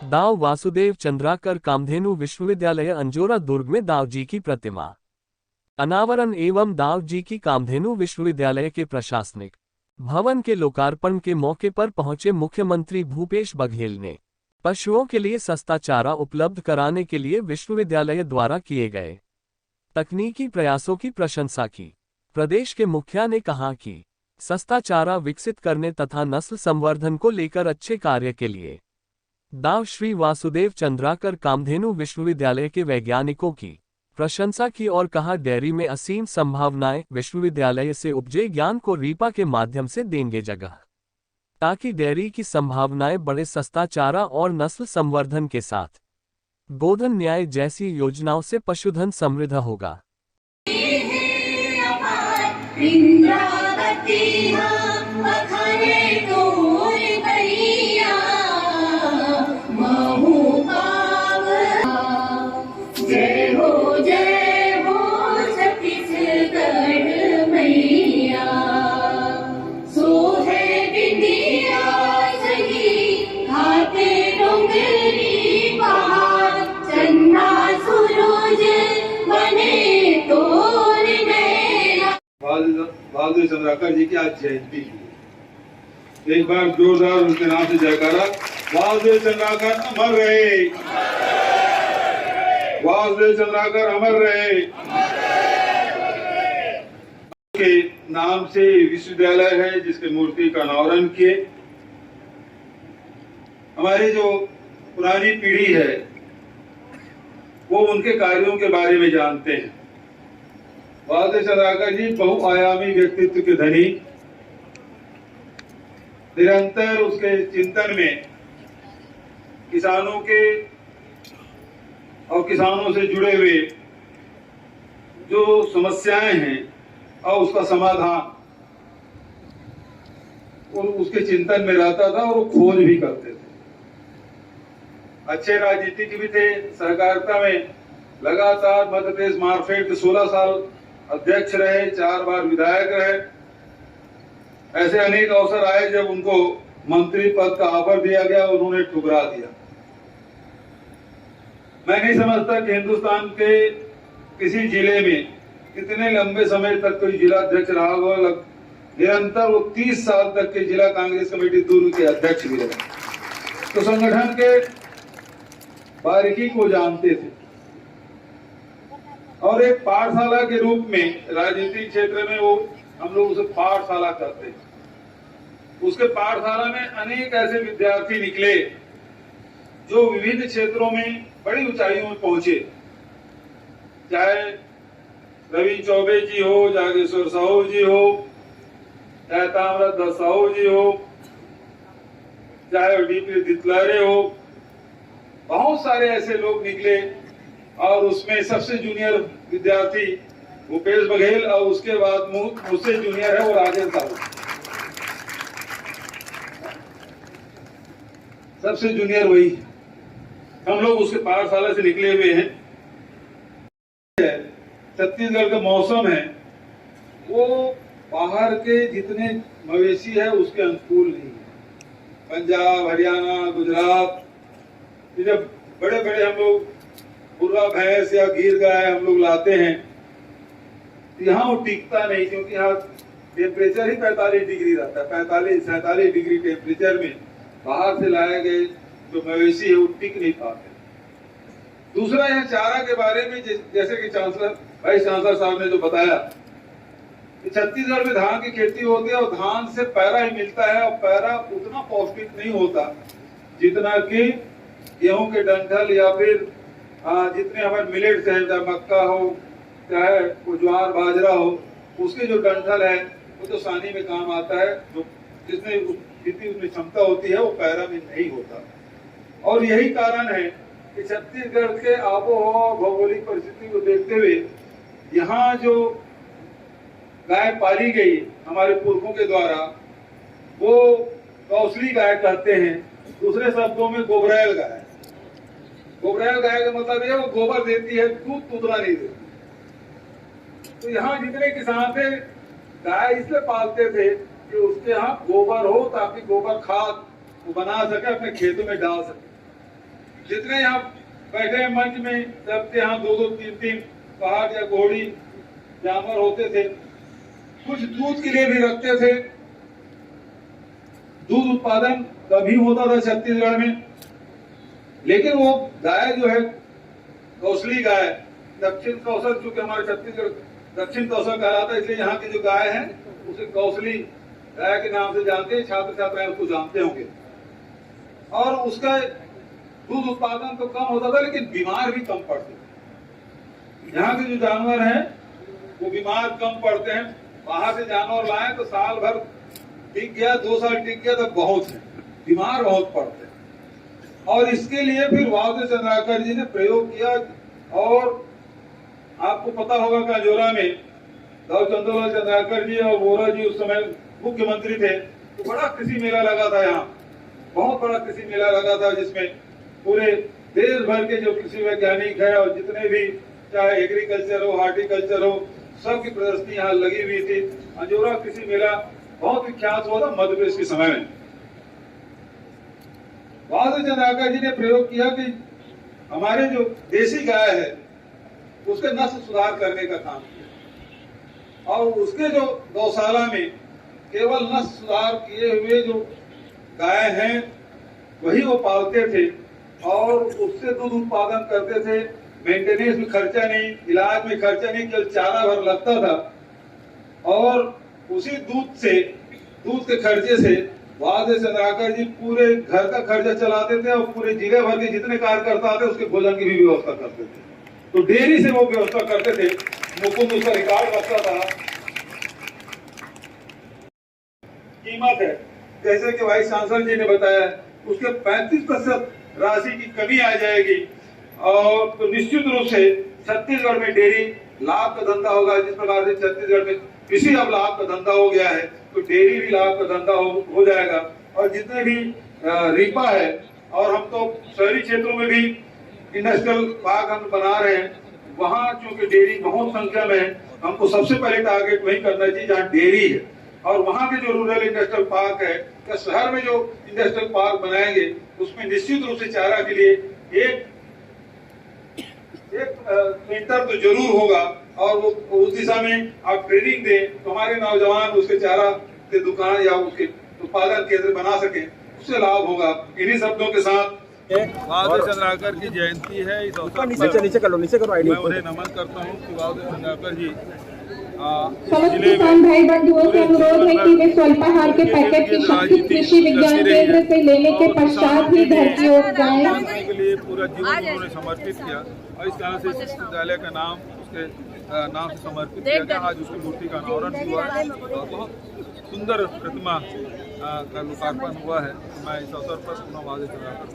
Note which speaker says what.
Speaker 1: दाव वासुदेव चंद्राकर कामधेनु विश्वविद्यालय अंजोरा दुर्ग में दाव जी की प्रतिमा अनावरण एवं दाव जी की कामधेनु विश्वविद्यालय के प्रशासनिक भवन के लोकार्पण के मौके पर पहुंचे मुख्यमंत्री भूपेश बघेल ने पशुओं के लिए सस्ता चारा उपलब्ध कराने के लिए विश्वविद्यालय द्वारा किए गए तकनीकी प्रयासों की प्रशंसा की। प्रदेश के मुखिया ने कहा कि सस्ता चारा विकसित करने तथा नस्ल संवर्धन को लेकर अच्छे कार्य के लिए दाव श्री वासुदेव चंद्राकर कामधेनु विश्वविद्यालय के वैज्ञानिकों की प्रशंसा की और कहा डेयरी में असीम संभावनाएं, विश्वविद्यालय से उपजे ज्ञान को रीपा के माध्यम से देंगे जगह ताकि डेयरी की संभावनाएं बढ़े। सस्ता चारा और नस्ल संवर्धन के साथ गोधन न्याय जैसी योजनाओं से पशुधन समृद्ध होगा।
Speaker 2: वासुदेव चंद्राकर जी की आज जयंती है। एक बार जोरदार उनके नाम से जयकारा। वासुदेव चंद्राकर अमर रहे, वासुदेव चंद्राकर अमर रहे। के नाम से विश्वविद्यालय है जिसके मूर्ति का अनावरण किए। हमारी जो पुरानी पीढ़ी है वो उनके कार्यों के बारे में जानते हैं। वासुदेव चंद्राकर जी बहुआयामी व्यक्तित्व के धनी, निरंतर उसके चिंतन में किसानों के और किसानों से जुड़े हुए जो समस्याएं हैं और उसका समाधान और उसके चिंतन में रहता था और वो खोज भी करते थे। अच्छे राजनीतिक भी थे। सहकारिता में लगातार मध्य प्रदेश मार्केट के 16 साल अध्यक्ष रहे, 4 बार विधायक रहे। ऐसे अनेक अवसर आए जब उनको मंत्री पद का ऑफर दिया गया, उन्होंने ठुकरा दिया। मैं नहीं समझता कि हिंदुस्तान के किसी जिले में इतने लंबे समय तक कोई जिला अध्यक्ष रहा होगा। निरंतर वो 30 साल तक के जिला कांग्रेस कमेटी दुर्ग के अध्यक्ष भी रहे, तो संगठन के बारीकी को जानते थे और एक पाठशाला के रूप में राजनीतिक क्षेत्र में वो हम लोग उसे पाठशाला करते हैं। उसके पाठशाला में अनेक ऐसे विद्यार्थी निकले जो विभिन्न क्षेत्रों में बड़ी ऊंचाइयों में पहुंचे। चाहे रवि चौबे जी हो, जागेश्वर साहू जी हो, चाहे ताम्रध्वज साहू जी हो, चाहे डीपी दितलारे हो, बहुत सारे ऐसे लोग निकले। और उसमें सबसे जूनियर विद्यार्थी भूपेश बघेल और उसके बाद मुझसे जूनियर है वो राजेंद्र साहू, सबसे जूनियर वही है। हम लोग उसके पाठशाला से निकले हुए हैं। छत्तीसगढ़ का मौसम है वो बाहर के जितने मवेशी है उसके अनुकूल नहीं है। पंजाब, हरियाणा, गुजरात, जब बड़े बड़े हम लोग बुर्रा भैंस या गिर गाय हम लोग लाते हैं, यहाँ वो टिकता नहीं, क्योंकि यहाँ टेम्परेचर ही 45 डिग्री रहता है। 45-47 डिग्री टेम्परेचर में बाहर से लाए गए जो मवेशी है वो टिक नहीं पाते। दूसरा, यहाँ चारा के बारे में जैसे कि वाइस चांसलर साहब ने जो बताया कि छत्तीसगढ़ में धान की खेती होती है और धान से पैरा ही मिलता है, और पैरा उतना पौष्टिक नहीं होता जितना कि गेहूं के डंठल या फिर जितने हमारे मिलेट्स हैं, चाहे मक्का हो चाहे ज्वार बाजरा हो, उसके जो डंठल है वो तो सानी में काम आता है। जो जितने जितनी उसमें क्षमता होती है वो पैरा में नहीं होता। और यही कारण है कि छत्तीसगढ़ के आबोहवा और भौगोलिक परिस्थिति को देखते हुए यहाँ जो गाय पाली गई हमारे पुरखों के द्वारा वो कौसली गाय कहते हैं। दूसरे शब्दों में गोबरैल गाय। गोबरैल गाय का मतलब ये वो गोबर देती है, दूध उतना नहीं देती। तो यहाँ जितने किसान थे गाय इसलिए पालते थे कि उसके यहाँ गोबर हो ताकि गोबर खाद वो बना सके, अपने खेतों में डाल सके। जितने यहाँ बैठे हैं मंच में, सबके यहाँ 2-2, 3-3 पहाड़ या घोड़ी जानवर होते थे। कुछ दूध के लिए भी रखते थे। दूध उत्पादन तभी होता था छत्तीसगढ़ में, लेकिन वो गाय जो है कौशली गाय, दक्षिण कौशल, चूंकि हमारे छत्तीसगढ़ दक्षिण कौशल कहलाता है, इसलिए यहाँ की जो गाय है उसे कौशली गाय के नाम से जानते हैं। छात्र छात्राएं उसको जानते होंगे। और उसका दूध उत्पादन तो कम होता था, लेकिन बीमार भी कम पड़ते थे। यहाँ के जो जानवर हैं वो बीमार कम पड़ते हैं। बाहर से जानवर लाए तो साल भर टिक गया, 2 साल टिक गया तो बहुत है, बीमार बहुत पड़ते हैं। और इसके लिए फिर वासुदेव चंद्राकर जी ने प्रयोग किया। और आपको पता होगा कि अंजोरा में दाऊ चंद्रलाल चंद्राकर जी और वोरा जी उस समय मुख्यमंत्री थे, तो बड़ा कृषि मेला लगा था यहाँ, बहुत बड़ा कृषि मेला लगा था, जिसमें पूरे देश भर के जो कृषि वैज्ञानिक है और जितने भी, चाहे एग्रीकल्चर हो, हार्टिकल्चर हो, सबकी प्रदर्शनी यहाँ लगी हुई थी। अंजोरा कृषि मेला बहुत विख्यात हुआ था मध्य प्रदेश के समय में। वासुदेव चंद्राकर जी ने प्रयोग किया कि हमारे जो देसी गाय है उसके नस्ल सुधार करने का काम किया। और उसके जो गौशाला में केवल नस्ल सुधार किए हुए जो गाय हैं वही वो पालते थे और उससे दूध उत्पादन करते थे। मेंटेनेंस में खर्चा नहीं, इलाज में खर्चा नहीं, केवल चारा भर लगता था। और उसी दूध के खर्चे से वासुदेव चंद्राकर जी पूरे घर का खर्चा चलाते थे और पूरे जिले भर के जितने कार्यकर्ता थे उसके भोजन की भी व्यवस्था करते थे। तो डेयरी से वो व्यवस्था करते थे। मुकुंद उसका रिकॉर्ड रखता था। कीमत है, जैसे कि वाइस चांसलर जी ने बताया, उसके 35% राशि की कमी आ जाएगी। और तो निश्चित रूप से छत्तीसगढ़ में डेयरी लाभ का धंधा होगा। जिस प्रकार से छत्तीसगढ़ में कृषि अब लाभ का धंधा हो गया है, तो डेयरी भी लाभ का धंधा हो जाएगा। और जितने भी रीपा है, और हम तो शहरी क्षेत्रों में भी इंडस्ट्रियल पार्क हम बना रहे हैं, वहाँ चूंकि डेयरी बहुत संख्या में है, हमको सबसे पहले टारगेट वही करना चाहिए जहाँ डेयरी है। और वहाँ के जो रूरल इंडस्ट्रियल पार्क है या शहर में जो इंडस्ट्रियल पार्क बनाएंगे, उसमें निश्चित रूप से चारा के लिए एक सेंटर तो जरूर होगा। और वो उस दिशा में आप ट्रेनिंग दें तो हमारे नौजवान उसके चारा के दुकान या उसके उत्पादन केंद्र बना सके, उससे लाभ होगा। इन्हीं शब्दों के साथ वासुदेव चंद्राकर की जयंती है। इस अवसर पर मैं उन्हें नमन करता हूँ कि वासुदेव चंद्राकर जी
Speaker 3: समस्त किसान भाई बंधुओं से अनुरोध है कि वे स्वल्पाहार के पैकेट की शक्ति कृषि विज्ञान केंद्र से लेने के पश्चात ही घर की ओर जाएं।
Speaker 2: के लिए पूरा जीवन उन्होंने समर्पित किया और इस कारण से विश्वविद्यालय का नाम उसके नाम से समर्पित किया गया। आज उसकी मूर्ति का अनावरण हुआ और बहुत सुंदर प्रतिमा का लोकार्पण हुआ है। मैं इस अवसर पर वासुदेव चंद्राकर